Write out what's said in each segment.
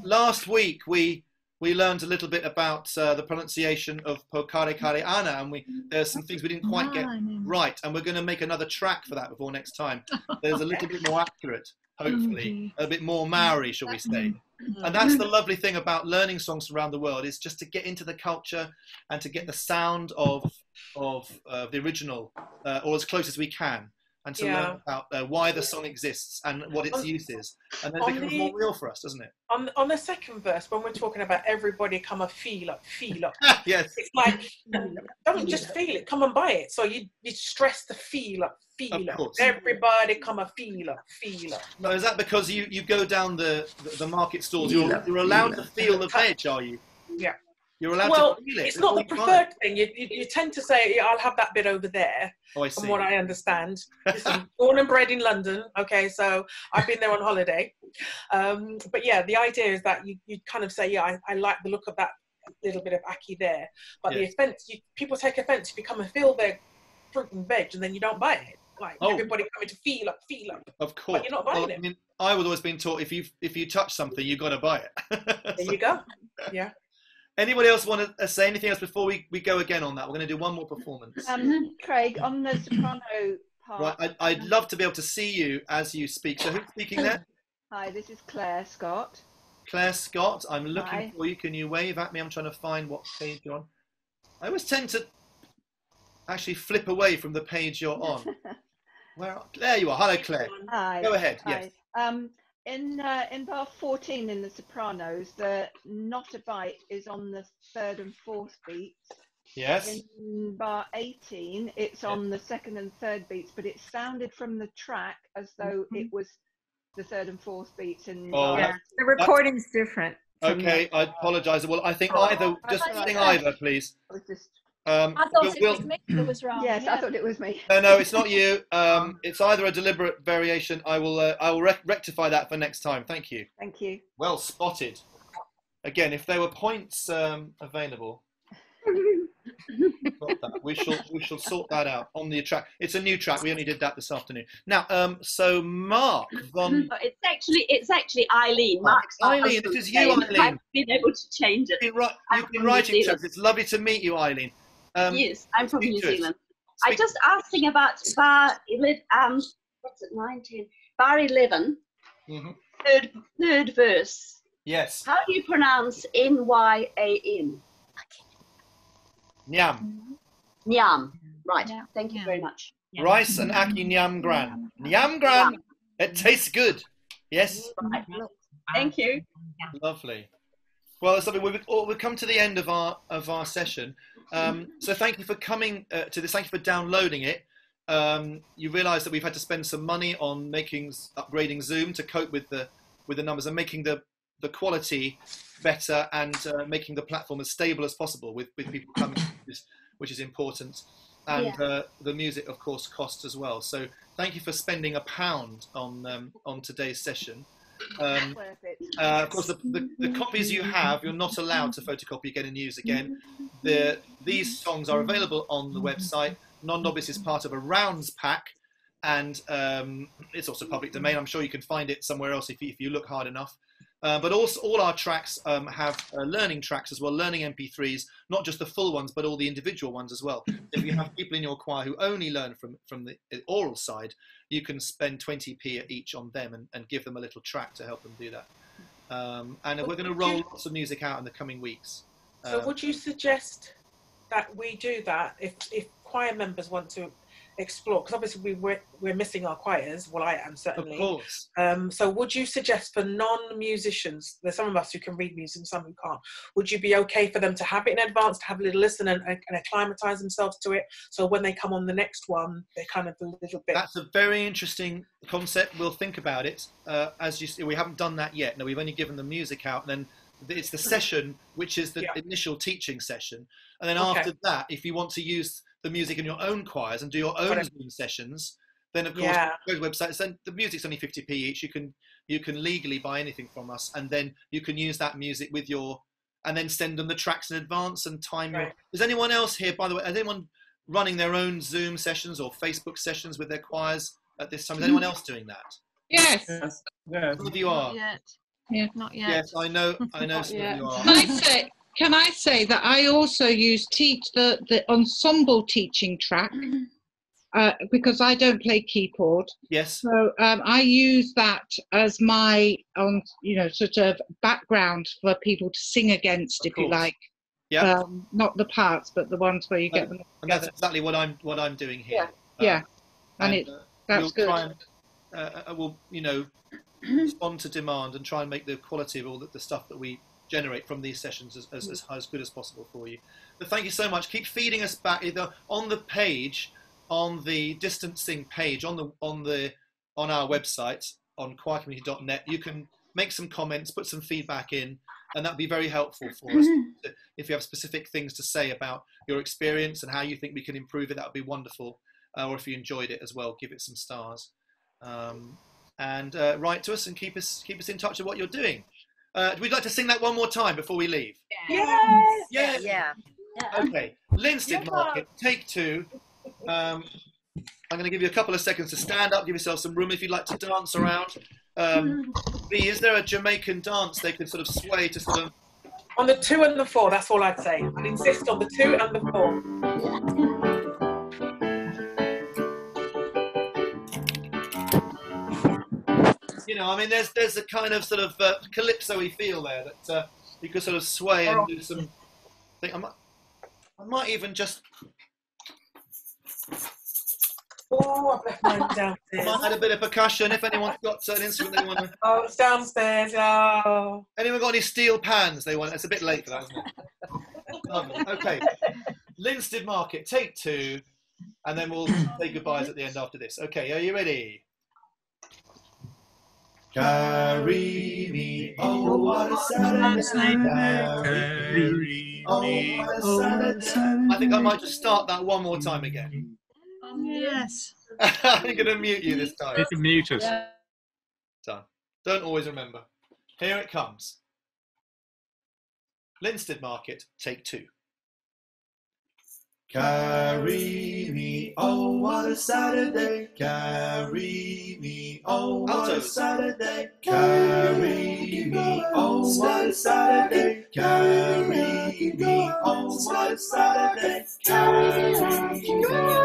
last week we learned a little bit about the pronunciation of Pokare Kare Ana, and there's some things we didn't quite get right, and we're going to make another track for that before next time. There's a little bit more accurate, hopefully, a bit more Maori, shall we say. And that's the lovely thing about learning songs around the world, is just to get into the culture and to get the sound of the original, or as close as we can, and to learn about why the song exists and what its use is. And then it becomes more real for us, doesn't it? On the second verse, when we're talking about everybody come and feel up. Yes. It's like, don't just feel it, come and buy it. So you stress the feel up. Everybody come and feel up. No, is that because you go down the market stalls, you're allowed to feel the veg, are you? Yeah. You're allowed to feel it. It's not the preferred thing. You tend to say, yeah, I'll have that bit over there, from what I understand. Listen, born and bred in London, okay, so I've been there on holiday. But yeah, the idea is that you kind of say, yeah, I like the look of that little bit of ackee there. But the offence, people take offence if you come and feel their fruit and veg and then you don't buy it. Like, everybody coming to feel up. Of course. But you're not buying it. I mean, I was always been taught, if you touch something, you've got to buy it. There you go. Yeah. Anybody else want to say anything else before we go again on that? We're going to do one more performance. Craig, on the soprano part. Right, I'd love to be able to see you as you speak. So who's speaking there? Hi, this is Claire Scott. Claire Scott, I'm looking for you. Can you wave at me? I'm trying to find what page you're on. I always tend to actually flip away from the page you're on. There you are. Hello, Claire. Hi. Go ahead. Hi. Yes. In bar 14 in the sopranos, the not a bite is on the third and fourth beats. Yes. In bar 18, it's on the second and third beats, but it sounded from the track as though it was the third and fourth beats. The recording's different. Okay, I apologise. Well, I think either, just sing either, please. I thought it was me that was wrong. Yes, I thought it was me. No, it's not you. It's either a deliberate variation. I will rectify that for next time. Thank you. Thank you. Well spotted. Again, if there were points available, we shall sort that out on the track. It's a new track. We only did that this afternoon. Now, so Mark von. It's actually Eileen. Mark's Eileen, this is you, Eileen. I've been able to change it. You've been writing to us. It's lovely to meet you, Eileen. Yes, I'm from New Zealand. I just asking about bar 11, third verse. Yes. How do you pronounce Nyan? Nyam. Nyam. Right. Thank you very much. Rice and ackee nyam gran. Nyam gran. It tastes good. Yes. Right. Thank you. Lovely. Well, it's lovely. We've come to the end of our session. So thank you for coming to this. Thank you for downloading it. You realise that we've had to spend some money on upgrading Zoom to cope with the numbers and making the quality better and making the platform as stable as possible with people coming, which is important. And the music, of course, costs as well. So thank you for spending £1 on today's session. Of course, the copies you have, you're not allowed to photocopy again and use again. These songs are available on the website. Non-Novice is part of a rounds pack, and it's also public domain. I'm sure you can find it somewhere else if you look hard enough. But also, all our tracks have learning tracks as well, learning MP3s, not just the full ones, but all the individual ones as well. If you have people in your choir who only learn from the oral side, you can spend 20p each on them and give them a little track to help them do that. And we're going to roll lots of music out in the coming weeks. So would you suggest that we do that if choir members want to explore, because obviously we're missing our choirs. Well, I am certainly. Of course. So would you suggest for non-musicians, there's some of us who can read music and some who can't, would you be okay for them to have it in advance, to have a little listen and acclimatise themselves to it, so when they come on the next one, they're kind of a little bit... That's a very interesting concept. We'll think about it. As you see, we haven't done that yet. No, we've only given the music out, and then it's the session, which is the initial teaching session. And then after that, if you want to use the music in your own choirs and do your own Zoom sessions, then of course go to websites. Then the music's only 50p each. You can legally buy anything from us, and then you can use that music with and then send them the tracks in advance and time. Is anyone else here, by the way? Is anyone running their own Zoom sessions or Facebook sessions with their choirs at this time? Is anyone else doing that? Yes. Some of you are. Yeah, not yet. Yes, I know some of you are. Can I say that I also teach the ensemble teaching track because I don't play keyboard. Yes. So I use that as my sort of background for people to sing against, if you like. Yeah. Not the parts, but the ones where you get them together. And that's exactly what I'm doing here. Yeah. And that's we'll good. try and we'll respond to demand and try and make the quality of all the stuff that we generate from these sessions as good as possible for you. But thank you so much. Keep feeding us back either on the page, on the distancing page, on our website on choircommunity.net. You can make some comments, put some feedback in, and that'd be very helpful for us. If you have specific things to say about your experience and how you think we can improve it, that would be wonderful. Or if you enjoyed it as well, give it some stars. And write to us and keep us in touch with what you're doing. We'd like to sing that one more time before we leave. Yes. Yes. Yeah. Okay. Linstead Market, take 2. I'm going to give you a couple of seconds to stand up, give yourself some room if you'd like to dance around. B, is there a Jamaican dance they can sort of sway to sort of... On the 2 and the 4, that's all I'd say. I'd insist on the 2 and the 4. You know, I mean, there's a kind of sort of calypso-y feel there that you could sort of sway and do some... I might even just... Oh, I've left mine downstairs. I might add a bit of percussion if anyone's got an instrument they want to... Oh, it's downstairs. Oh. Anyone got any steel pans they want? It's a bit late for that, isn't it? Lovely. Okay. Linstead Market, take 2, and then we'll say goodbyes at the end after this. Okay, are you ready? Carry me, oh what a Saturday, carry me, oh what a Saturday. I think I might just start that one more time again. Yes. I'm going to mute you this time. You can mute us. Done. Don't always remember. Here it comes. Linstead Market, take 2. Carry me, oh what a Saturday, carry me, oh what a Saturday, carry me, oh what a Saturday, carry me, oh what a Saturday, carry me to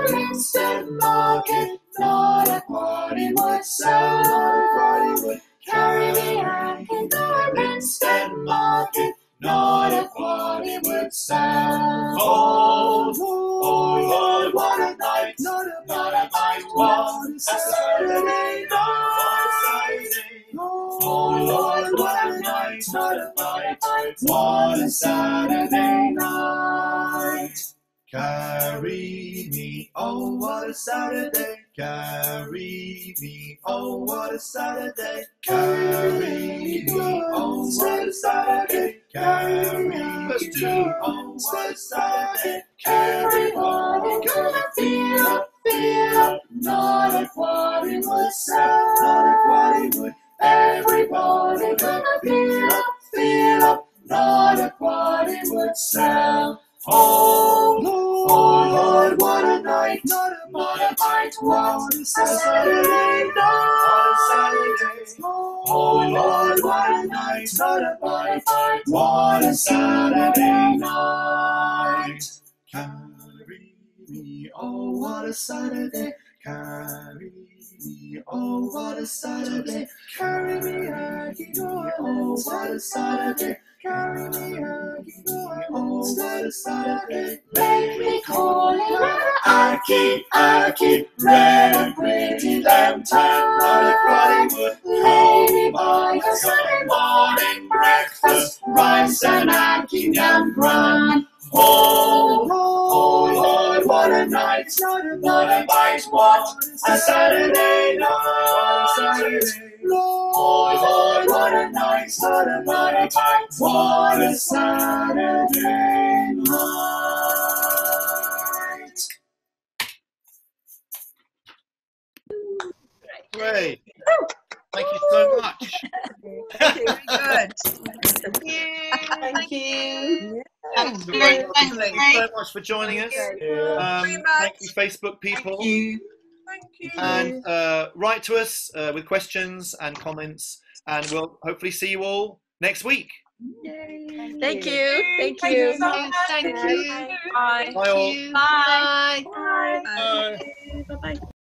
Linstead Market, not a party myself, not a party would carry me, I can go to Linstead Market. Not a party would sound. Oh, Lord, what a night! Not a night, what a Saturday night! Oh, Lord, what a night! Not a night, what a Saturday night! Carry me, oh what a Saturday, carry me, oh what a Saturday, carry me, oh what a Saturday, carry me, oh what a Saturday, everybody gonna feel up, not a party would sound, not a party would, everybody gonna feel up, not a party would sound. Oh, Lord, what a night, not a night, what a Saturday night. Oh, Lord, what a night, not a night, what a Saturday night. Carry me, oh, what a Saturday, carry me, oh, what a Saturday, carry me, oh, what a Saturday. Carry me, oh, what a Saturday. Make me call it Archie, red and pretty lamb time. Not a crowding wood, lady by a Sunday morning breakfast, rice and Archie and bran. Oh, Lord, what a night, not a night, what a Saturday night. Oh, Lord, what a night, not a night, what a Saturday night. Great. Thank you so much. Very good. Thank you. Thank you so much for joining us. Thank you, Facebook people. Thank you. And write to us with questions and comments. and we'll hopefully see you all next week. Yay. Thank you. Thank you so much. Thank you. Bye. Bye all. Bye. Bye. Bye. Bye. Bye.